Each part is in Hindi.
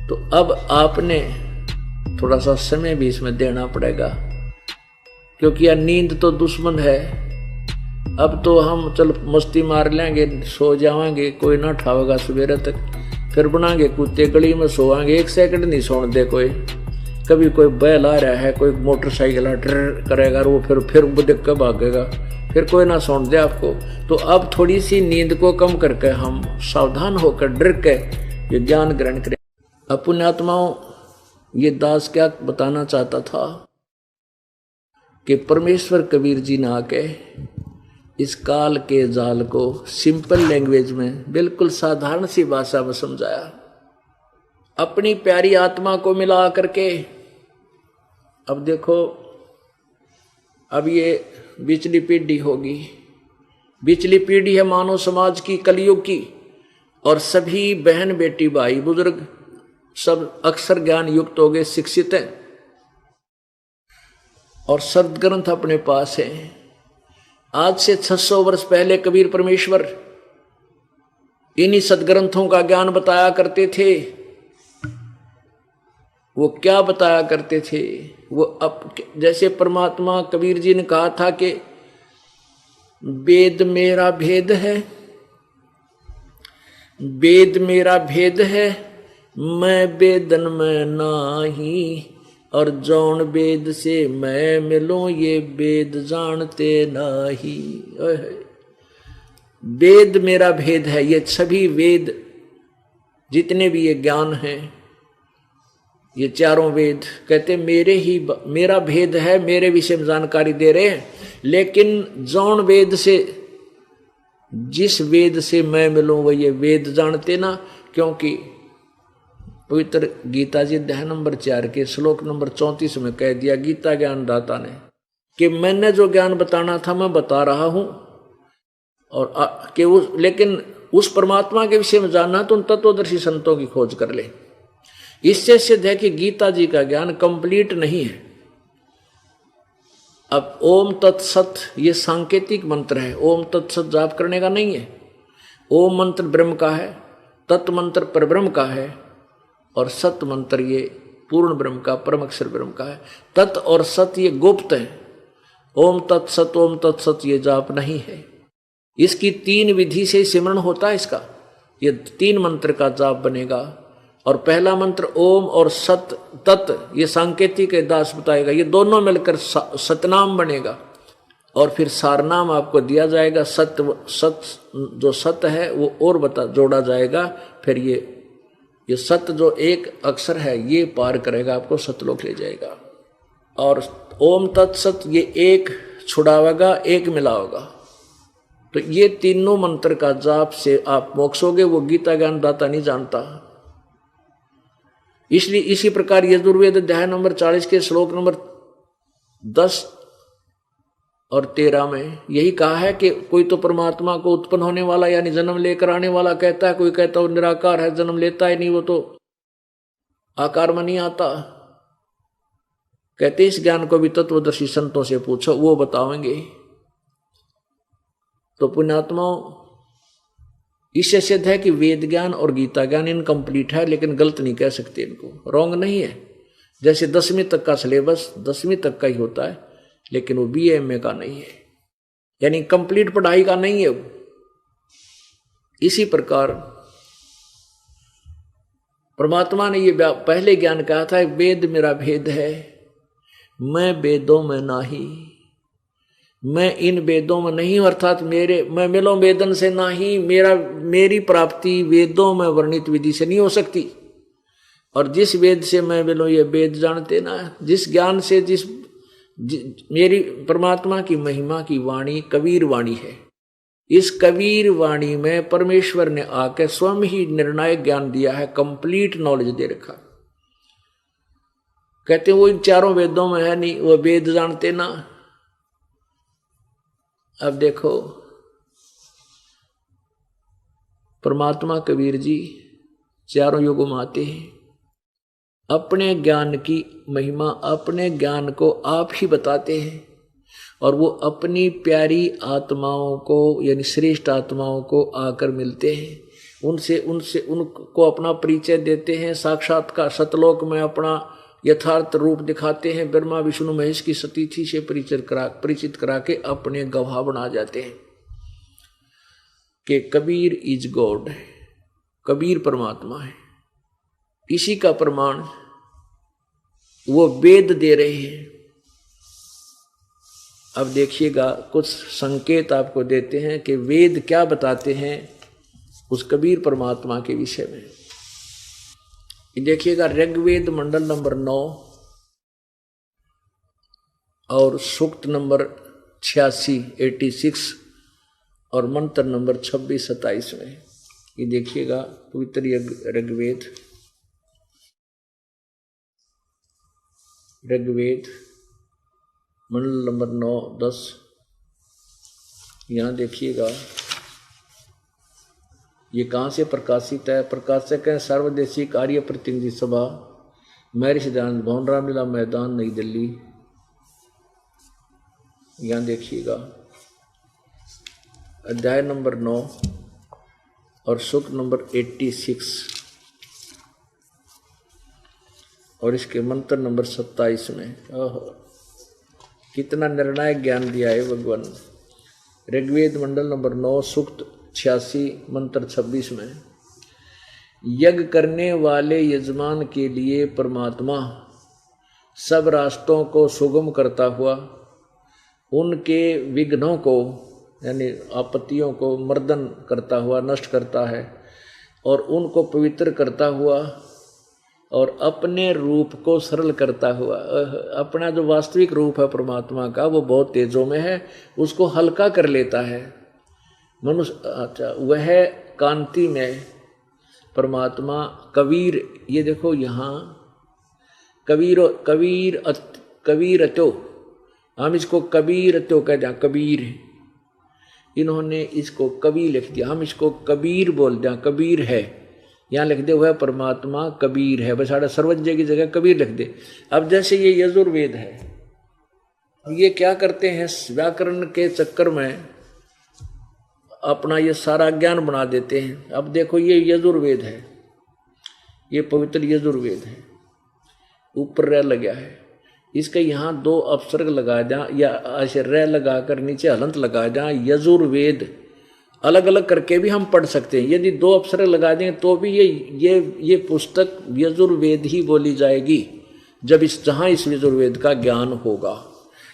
तो अब आपने थोड़ा सा समय भी इसमें देना पड़ेगा, क्योंकि यह नींद तो दुश्मन है। अब तो हम चल मस्ती मार लेंगे, सो जाएंगे, कोई ना उठावेगा सवेरे तक, फिर बनाएंगे कुत्ते, गली में सोएंगे, 1 सेकंड नहीं सोने दे कोई। कभी कोई बैल आ रहा है, कोई मोटरसाइकिल ड्र करेगा, वो फिर देख के भागेगा, फिर कोई ना सोने दे आपको। तो अब थोड़ी सी नींद को कम करके हम सावधान होकर डर के ये ज्ञान ग्रहण करें। अब पुण्यात्माओं, ये दास क्या बताना चाहता था कि परमेश्वर कबीर जी ने आके इस काल के जाल को सिंपल लैंग्वेज में, बिल्कुल साधारण सी भाषा में समझाया। अपनी प्यारी आत्मा को मिला करके, अब देखो, अब ये बिचली पीढ़ी होगी, बिचली पीढ़ी है मानव समाज की, कलयुग की, और सभी बहन बेटी भाई बुजुर्ग सब अक्षर ज्ञान युक्त हो गए, शिक्षित हैं, और सदग्रंथ अपने पास है। आज से 600 वर्ष पहले कबीर परमेश्वर इन्हीं सदग्रंथों का ज्ञान बताया करते थे। वो क्या बताया करते थे? वो अब जैसे परमात्मा कबीर जी ने कहा था कि वेद मेरा भेद है, वेद मेरा भेद है, मैं वेदन में नाही, और जौन वेद से मैं मिलूं ये वेद जानते नाही। वेद मेरा भेद है, ये सभी वेद जितने भी ये ज्ञान हैं, ये चारों वेद कहते मेरा भेद है, मेरे विषय में जानकारी दे रहे हैं। लेकिन जौन वेद से, जिस वेद से मैं मिलूं वो ये वेद जानते ना, क्योंकि पवित्र गीता जी अध्याय नंबर 4 के श्लोक नंबर 34 में कह दिया गीता ज्ञान दाता ने कि मैंने जो ज्ञान बताना था मैं बता रहा हूं, और लेकिन उस परमात्मा के विषय में जानना तो उन तत्वदर्शी संतों की खोज कर ले। इससे सिद्ध है कि गीता जी का ज्ञान कंप्लीट नहीं है। अब ओम तत्सत ये सांकेतिक मंत्र है, ओम तत्सत जाप करने का नहीं है। ओम मंत्र ब्रह्म का है, तत् मंत्र परब्रह्म का है, और सत मंत्र ये पूर्ण ब्रह्म का, परम अक्षर ब्रह्म का है। तत् और सत ये गुप्त है। ओम तत्सत ये जाप नहीं है। इसकी 3 विधि से सिमरण होता है इसका। ये 3 मंत्र का जाप बनेगा, और पहला मंत्र ओम और सत तत् ये सांकेतिक है, दास बताएगा, ये दोनों मिलकर सतनाम बनेगा, और फिर सारनाम आपको दिया जाएगा। सत जो सत है वो और जोड़ा जाएगा, फिर ये सत जो एक अक्षर है ये पार करेगा, आपको सतलोक ले जाएगा। और ओम तत्सत ये एक छुड़ावेगा, एक मिलावेगा। तो ये तीनों मंत्र का जाप से आप मोक्ष होगे, वो गीता ज्ञान दाता नहीं जानता। इसलिए इसी प्रकार यजुर्वेद अध्याय नंबर 40 के श्लोक नंबर 10 और 13 में यही कहा है कि कोई तो परमात्मा को उत्पन्न होने वाला यानी जन्म लेकर आने वाला कहता है, कोई कहता है वो निराकार है, जन्म लेता ही नहीं, वो तो आकार में नहीं आता। कहते इस ज्ञान को भी तत्वदर्शी संतों से पूछो, वो बतावेंगे। तो पुण्यात्माओं, इससे सिद्ध है कि वेद ज्ञान और गीता ज्ञान इनकम्प्लीट है, लेकिन गलत नहीं कह सकते, इनको रॉन्ग नहीं है। जैसे 10वीं तक का सिलेबस 10वीं तक का ही होता है, लेकिन वो BA का नहीं है, यानी कंप्लीट पढ़ाई का नहीं है वो। इसी प्रकार परमात्मा ने ये पहले ज्ञान कहा था, वेद मेरा भेद है, मैं वेदों में नाही, मैं इन वेदों में नहीं हूं, अर्थात मैं मिलो वेदन से नाही, मेरी प्राप्ति वेदों में वर्णित विधि से नहीं हो सकती। और जिस वेद से मैं मिलो ये वेद जानते ना, जिस ज्ञान से मेरी परमात्मा की महिमा की वाणी कबीर वाणी है। इस कबीर वाणी में परमेश्वर ने आकर स्वयं ही निर्णायक ज्ञान दिया है, कंप्लीट नॉलेज दे रखा। कहते वो इन चारों वेदों में है नहीं, वो वेद जानते ना। अब देखो, परमात्मा कबीर जी चारों युगों में आते हैं, अपने ज्ञान की महिमा, अपने ज्ञान को आप ही बताते हैं, और वो अपनी प्यारी आत्माओं को यानी श्रेष्ठ आत्माओं को आकर मिलते हैं, उनसे उनसे उनको अपना परिचय देते हैं, साक्षात्कार सतलोक में अपना यथार्थ रूप दिखाते हैं, ब्रह्मा विष्णु महेश की सतीथि से परिचित करा के अपने गवाह बना जाते हैं कि कबीर इज गॉड, कबीर परमात्मा है। इसी का प्रमाण वो वेद दे रहे हैं। अब देखिएगा, कुछ संकेत आपको देते हैं कि वेद क्या बताते हैं उस कबीर परमात्मा के विषय में। देखिएगा, ऋग्वेद मंडल नंबर 9 और सूक्त नंबर 86 और मंत्र नंबर 26-27 में। ये देखिएगा, पवित्र ऋग्वेद मंडल नंबर 9-10। यहाँ देखिएगा, ये कहाँ से प्रकाशित है? प्रकाशक है सर्वदेशी कार्य प्रतिनिधि सभा, महर्षि दयानंद भवन, रामलीला मैदान, नई दिल्ली। यहाँ देखिएगा, अध्याय नंबर 9 और सूक्त नंबर 86 और इसके मंत्र नंबर 27 में। कितना निर्णायक ज्ञान दिया है भगवान। ऋग्वेद मंडल नंबर 9 सूक्त 86 मंत्र 26 में, यज्ञ करने वाले यजमान के लिए परमात्मा सब रास्तों को सुगम करता हुआ उनके विघ्नों को यानी आपत्तियों को मर्दन करता हुआ नष्ट करता है और उनको पवित्र करता हुआ और अपने रूप को सरल करता हुआ। अपना जो वास्तविक रूप है परमात्मा का वो बहुत तेजों में है, उसको हल्का कर लेता है मनुष्य। अच्छा, वह कांति में परमात्मा कबीर, ये देखो यहाँ कबीरतो, हम इसको कबीरतो कहते हैं, कबीर। इन्होंने इसको कबीर लिख दिया, हम इसको कबीर बोल दें, कबीर है। यहाँ लिख दे वह परमात्मा कबीर है, बस साढ़ा सर्वज्ञ की जगह कबीर लिख दे। अब जैसे ये यजुर्वेद है, ये क्या करते हैं, व्याकरण के चक्कर में अपना ये सारा ज्ञान बना देते हैं। अब देखो, ये यजुर्वेद है, ये पवित्र यजुर्वेद है, ऊपर रह लगा है, इसके यहाँ 2 अपसर्ग लगा दें या ऐसे रह लगाकर नीचे हलंत लगा दें, यजुर्वेद अलग अलग करके भी हम पढ़ सकते हैं। यदि 2 अपसर्ग लगा दें तो भी ये पुस्तक यजुर्वेद ही बोली जाएगी जब जहाँ इस यजुर्वेद का ज्ञान होगा।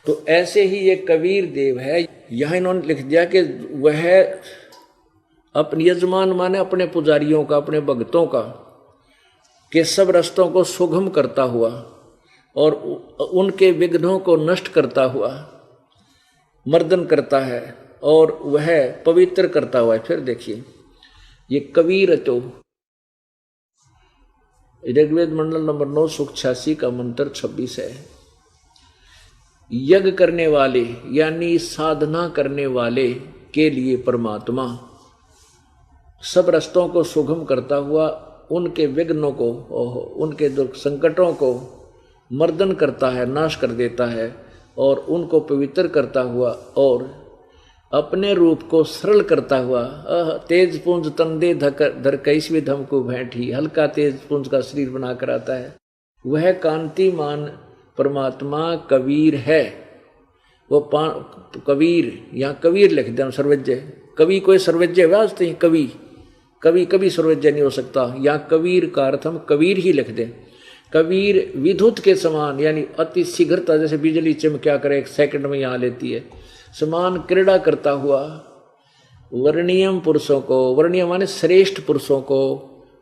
तो ऐसे ही ये कबीर देव है, यहाँ इन्होंने लिख दिया कि वह अपने यजमान माने अपने पुजारियों का, अपने भक्तों का, के सब रास्तों को सुगम करता हुआ और उनके विघ्नों को नष्ट करता हुआ मर्दन करता है और वह पवित्र करता हुआ है। फिर देखिए, ये कबीर तो ऋग्वेद मंडल नंबर 9 सूक्त 86 का मंत्र 26 है। यज्ञ करने वाले यानी साधना करने वाले के लिए परमात्मा सब रास्तों को सुगम करता हुआ उनके विघ्नों को, उनके दुख संकटों को मर्दन करता है, नाश कर देता है और उनको पवित्र करता हुआ और अपने रूप को सरल करता हुआ। तेज पुंज तंदे धर कैसवी धम को बैठी, हल्का तेज पुंज का शरीर बनाकर आता है। वह कांतिमान परमात्मा कबीर है। वो कबीर, यहाँ कबीर लिख दें, सर्वज्ञ। कवि कोई सर्वज्ञ वास्ते ही कभी सर्वज्ञ नहीं हो सकता। यहाँ कबीर का अर्थ हम कबीर ही लिख दें। कबीर विद्युत के समान यानी अति शीघ्रता, जैसे बिजली चमक्या करे 1 सेकंड में यहाँ लेती है, समान क्रीड़ा करता हुआ वर्णीयम पुरुषों को, वर्णीय माने श्रेष्ठ पुरुषों को,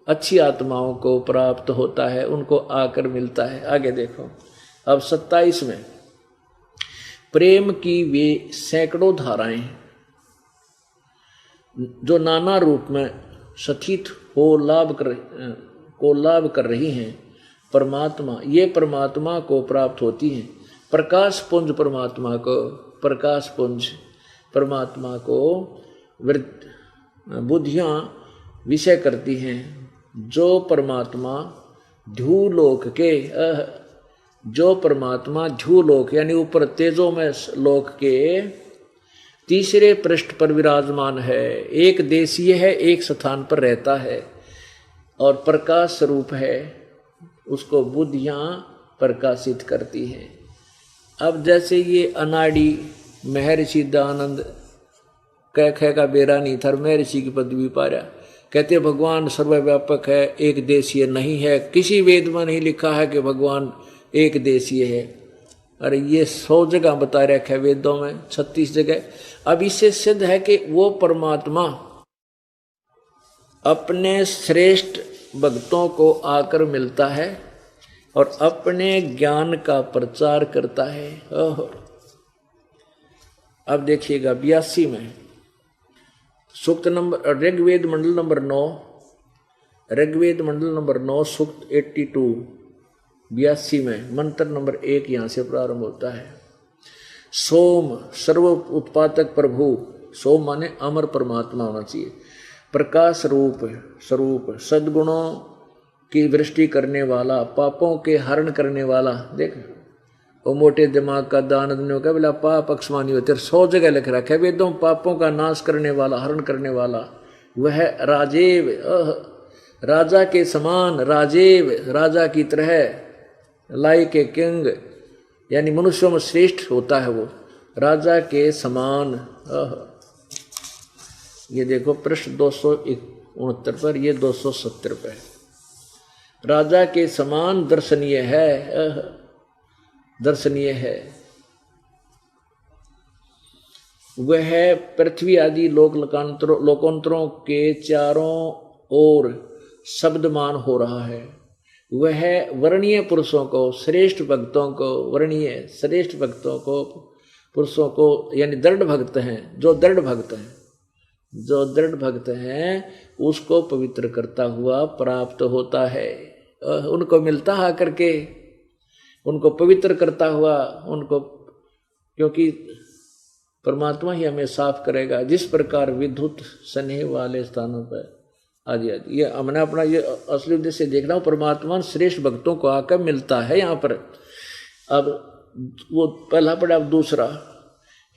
अच्छी आत्माओं को प्राप्त होता है, उनको आकर मिलता है। आगे देखो, अब 27 में, प्रेम की वे सैकड़ों धाराएं जो नाना रूप में सथित हो लाभ कर रही हैं परमात्मा, ये परमात्मा को प्राप्त होती हैं। प्रकाश पुंज परमात्मा को बुद्धियाँ विषय करती हैं। जो परमात्मा ध्यूलोक यानी ऊपर तेजों में लोक के तीसरे पृष्ठ पर विराजमान है, एक देशीय है, एक स्थान पर रहता है और प्रकाश स्वरूप है, उसको बुद्धियां प्रकाशित करती हैं। अब जैसे ये अनाड़ी महर्षि दयानंद कह का बेरा नहीं था, महर्षि की पदवी पा रहा, कहते भगवान सर्वव्यापक है, एक देशीय नहीं है, किसी वेद में नहीं लिखा है कि भगवान एक देशीय है। अरे ये 100 जगह बता रखा है वेदों में, 36 जगह। अब इससे सिद्ध है कि वो परमात्मा अपने श्रेष्ठ भक्तों को आकर मिलता है और अपने ज्ञान का प्रचार करता है। अब देखिएगा 82 में सूक्त नंबर, ऋग्वेद मंडल नंबर 9, ऋग्वेद मंडल नंबर 9 सूक्त 82 82 में मंत्र नंबर 1 यहां से प्रारंभ होता है। सोम सर्व उत्पादक प्रभु, सोम माने अमर परमात्मा होना चाहिए, प्रकाश रूप स्वरूप, सद्गुणों की वृष्टि करने वाला, पापों के हरण करने वाला। देख वो मोटे दिमाग का दानंद ने कहा बोला पाप अक्षमानी होते, 100 जगह लिख रखा है वेदों, पापों का नाश करने वाला, हरण करने वाला। वह राजेव, राजा के समान, राजेव राजा की तरह, लाइक ए किंग, यानी मनुष्यों में श्रेष्ठ होता है वो, राजा के समान। ये देखो पृष्ठ 269 पर, ये 270 पे, राजा के समान दर्शनीय है, दर्शनीय है। वह पृथ्वी आदि लोकोंतरों के चारों ओर शब्दमान हो रहा है। वह वर्णीय पुरुषों को, श्रेष्ठ भक्तों को, वर्णीय श्रेष्ठ भक्तों को, पुरुषों को, यानी दृढ़ भक्त हैं, जो दृढ़ भक्त हैं, जो दृढ़ भक्त हैं उसको पवित्र करता हुआ प्राप्त होता है। उनको मिलता है करके, उनको पवित्र करता हुआ, उनको, क्योंकि परमात्मा ही हमें साफ करेगा। जिस प्रकार विद्युत स्नेह वाले स्थानों पर आदि आदि, ये हमने अपना ये असली उद्देश्य देख रहा हूँ, परमात्मा श्रेष्ठ भक्तों को आकर मिलता है यहाँ पर। अब वो पहला पड़ा, अब दूसरा,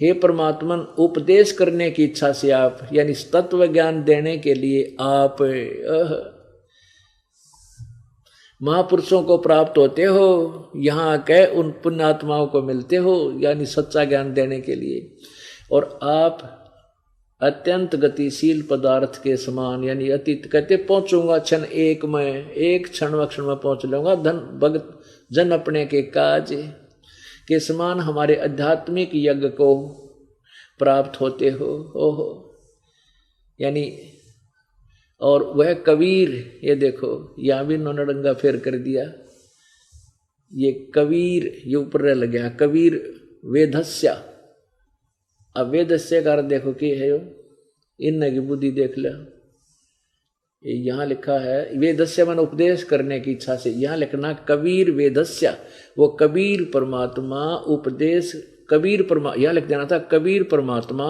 हे परमात्मा उपदेश करने की इच्छा से आप, यानी तत्व ज्ञान देने के लिए आप महापुरुषों को प्राप्त होते हो, यहाँ के उन पुण्यात्माओं को मिलते हो, यानी सच्चा ज्ञान देने के लिए। और आप अत्यंत गतिशील पदार्थ के समान, यानी अतीत, कहते पहुंचूंगा क्षण एक में, एक क्षण में पहुंच लूंगा, धन भगत जन अपने के काज के समान हमारे आध्यात्मिक यज्ञ को प्राप्त होते हो। ओहो, यानी, और वह कबीर, ये देखो यहाँ भी इन्होंने डंगा फेर कर दिया, ये कबीर, ये ऊपर रह लग गया, कबीर वेदस्या। अब वेदस्य का देखो कि है, इन की बुद्धि देख लो, यहाँ लिखा है वेदस्य मन उपदेश करने की इच्छा से, यहाँ लिखना कबीर वेदस्य, वो कबीर परमात्मा उपदेश, कबीर परमात्मा, यहाँ लिख देना था कबीर परमात्मा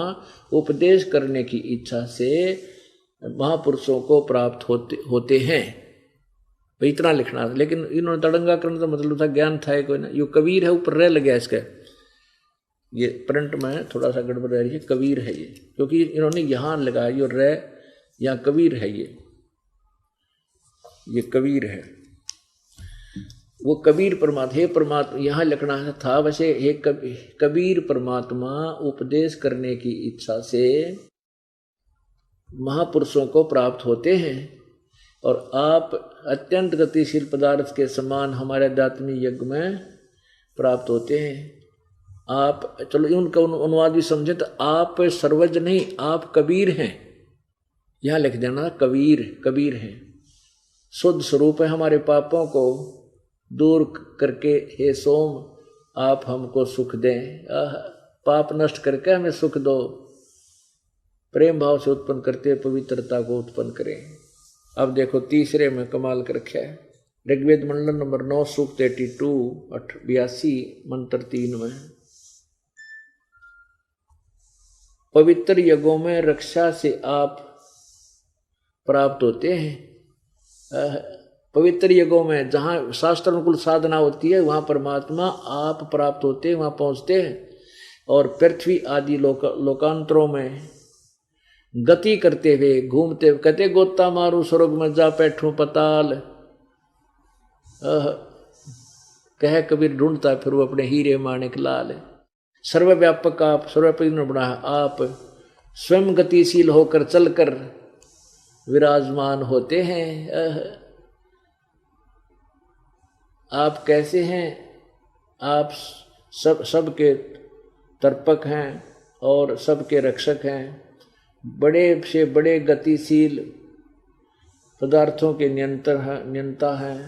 उपदेश करने की इच्छा से महापुरुषों को प्राप्त होते हैं, इतना लिखना था। लेकिन इन्होंने तड़ंगा करने का मतलब था ज्ञान था कोई ना, यो कबीर है, ऊपर रह लग गया इसका, ये प्रिंट में थोड़ा सा गड़बड़ रह रही है, कबीर है ये, क्योंकि इन्होंने यहाँ लगाया, यो रे, यहाँ कबीर है, ये कबीर है, वो कबीर परमात्मा, हे परमात्मा, यहाँ लिखना था वैसे, हे कबीर परमात्मा उपदेश करने की इच्छा से महापुरुषों को प्राप्त होते हैं, और आप अत्यंत गतिशील पदार्थ के समान हमारे आध्यात्मिक यज्ञ में प्राप्त होते हैं। आप, चलो उनका अनुवाद भी समझे तो, आप सर्वज्ञ नहीं, आप कबीर हैं, यहाँ लिख देना कबीर, कबीर हैं, शुद्ध स्वरूप है, हमारे पापों को दूर करके हे सोम आप हमको सुख दें, पाप नष्ट करके हमें सुख दो, प्रेम भाव से उत्पन्न करते पवित्रता को उत्पन्न करें। अब देखो तीसरे में कमाल कर रखा है, ऋग्वेद मंडल नंबर 9 सूक्त 82 मंत्र 3 में, पवित्र यज्ञों में रक्षा से आप प्राप्त होते हैं। पवित्र यज्ञों में जहाँ शास्त्र अनुकूल साधना होती है, वहाँ परमात्मा आप प्राप्त होते हैं, वहाँ पहुँचते हैं। और पृथ्वी आदि लोकांतरों में गति करते हुए घूमते, कहते गोता मारू स्वर्ग में जा बैठूं पताल, कह कबीर ढूंढता फिर वो अपने हीरे माणिक लाल। सर्वव्यापक आप, सर्वव्यापक ने बनाया आप, स्वयं गतिशील होकर चलकर विराजमान होते हैं। आप कैसे हैं? आप सबके तर्पक हैं और सबके रक्षक हैं, बड़े से बड़े गतिशील पदार्थों के नियंता हैं,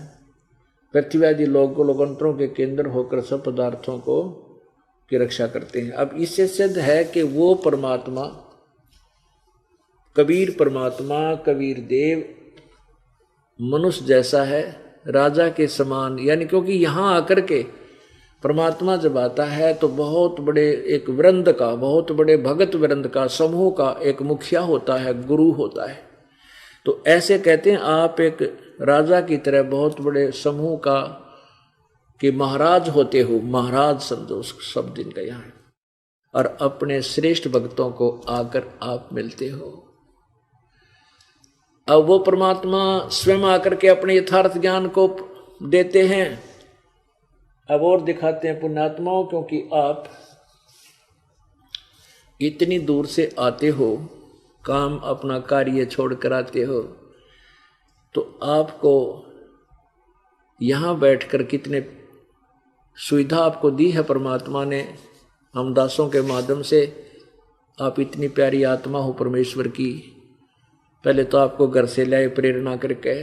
पृथ्वी आदि लोकांतरों के केंद्र होकर सब पदार्थों को की रक्षा करते हैं। अब इससे सिद्ध है कि वो परमात्मा, कबीर परमात्मा, कबीर देव मनुष्य जैसा है, राजा के समान, यानी क्योंकि यहाँ आकर के परमात्मा जब आता है तो बहुत बड़े एक वृंद का, बहुत बड़े भगत वृंद का, समूह का एक मुखिया होता है, गुरु होता है। तो ऐसे कहते हैं आप एक राजा की तरह बहुत बड़े समूह का कि महाराज होते हो, महाराज समझो उस शब्द इनका यहाँ, और अपने श्रेष्ठ भक्तों को आकर आप मिलते हो। अब वो परमात्मा स्वयं आकर के अपने यथार्थ ज्ञान को देते हैं। अब और दिखाते हैं पुण्यात्माओं, क्योंकि आप इतनी दूर से आते हो, काम अपना कार्य छोड़ कर आते हो, तो आपको यहाँ बैठकर कितने सुविधा आपको दी है परमात्मा ने हम दासों के माध्यम से। आप इतनी प्यारी आत्मा हो परमेश्वर की। पहले तो आपको घर से लाए प्रेरणा करके,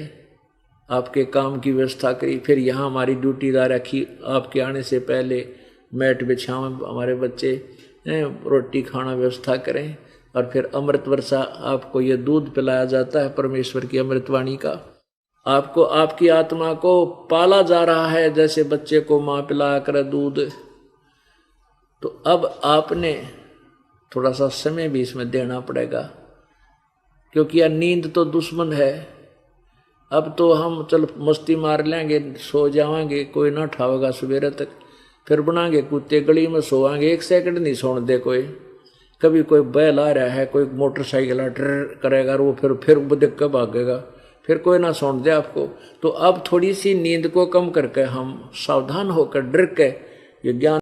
आपके काम की व्यवस्था करी, फिर यहाँ हमारी ड्यूटीदार रखी। आपके आने से पहले मैट बिछाएं, हमारे बच्चे रोटी खाना व्यवस्था करें, और फिर अमृत वर्षा आपको ये दूध पिलाया जाता है परमेश्वर की अमृतवाणी का। आपको आपकी आत्मा को पाला जा रहा है जैसे बच्चे को माँ पिला कर दूध। तो अब आपने थोड़ा सा समय भी इसमें देना पड़ेगा, क्योंकि यह नींद तो दुश्मन है। अब तो हम चल मस्ती मार लेंगे, सो जाएंगे, कोई ना उठावेगा सवेरे तक, फिर बनाएंगे कुत्ते, गली में सोएंगे, 1 सेकंड नहीं सोने दे कोई। कभी कोई बैल आ रहा है, कोई मोटरसाइकिल ड्र करेगा, और वो फिर देख कर भागेगा, फिर कोई ना सोने दे आपको। तो अब थोड़ी सी नींद को कम करके हम सावधान होकर डर के ये ज्ञान